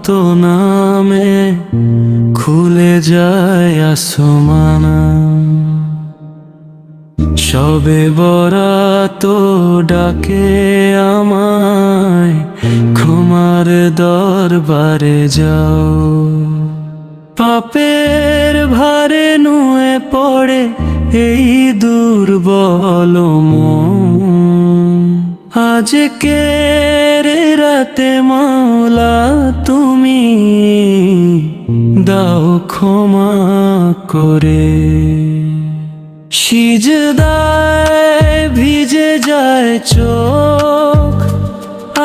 মতো নামে খুলে যায় আসমান। সবে বরাত ডাকে আমায়, ক্ষমার দরবারে যাও। পাপের ভারে নুয়ে পড়ে এই দুর্বল মন। আজকের রাতে মাওলা তুমি দাও ক্ষমা করে। সিজদায় ভিজে যায় চোখ,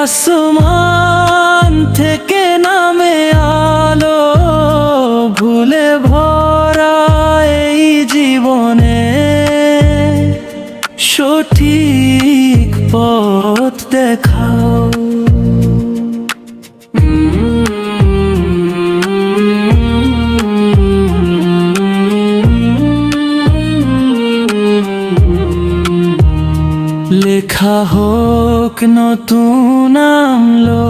আসমান থেকে নামে আলো। ভুলে ভরা এই জীবনে সঠিক পথ দেখাও। লেখা হোক নতুন আমলো,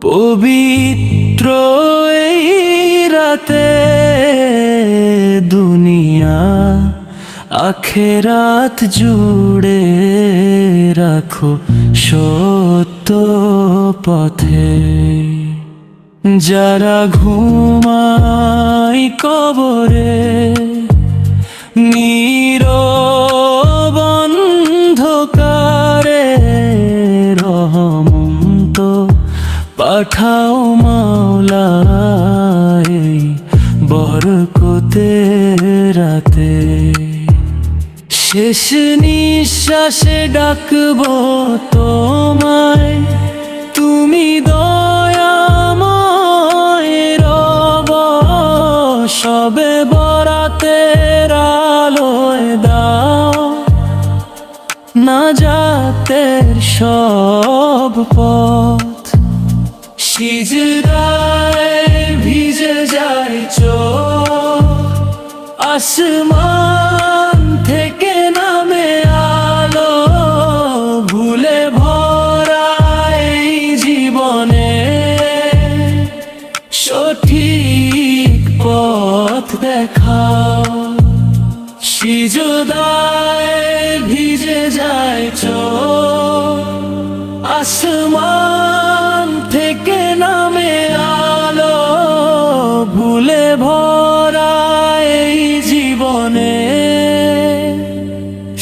পবিত্র এই রাতে। দুনিয়া আখেরাত জুড়ে রাখো সত্য পথে। যারা ঘুমায় কবরে নীরব অন্ধকারে, রহমত পাঠাও মাওলা এই বরকতের রাতে। শেষ নিঃশ্বাসে ডাকবো তোমায়, তুমি দয়াময় রব। সবে বরাতের আলোয় দাও নাজাতের সব পথ। সিজদায় ভিজে যায় চোখ, আসমান থেকে নামে আলো। ভুলে ভরা এই জীবনে সঠিক পথ দেখাও। সিজদায় ভিজে যায় চোখ, আসমান থেকে নামে আলো। ভুলে ভরা এই জীবনে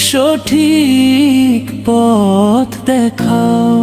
সঠিক পথ দেখাও।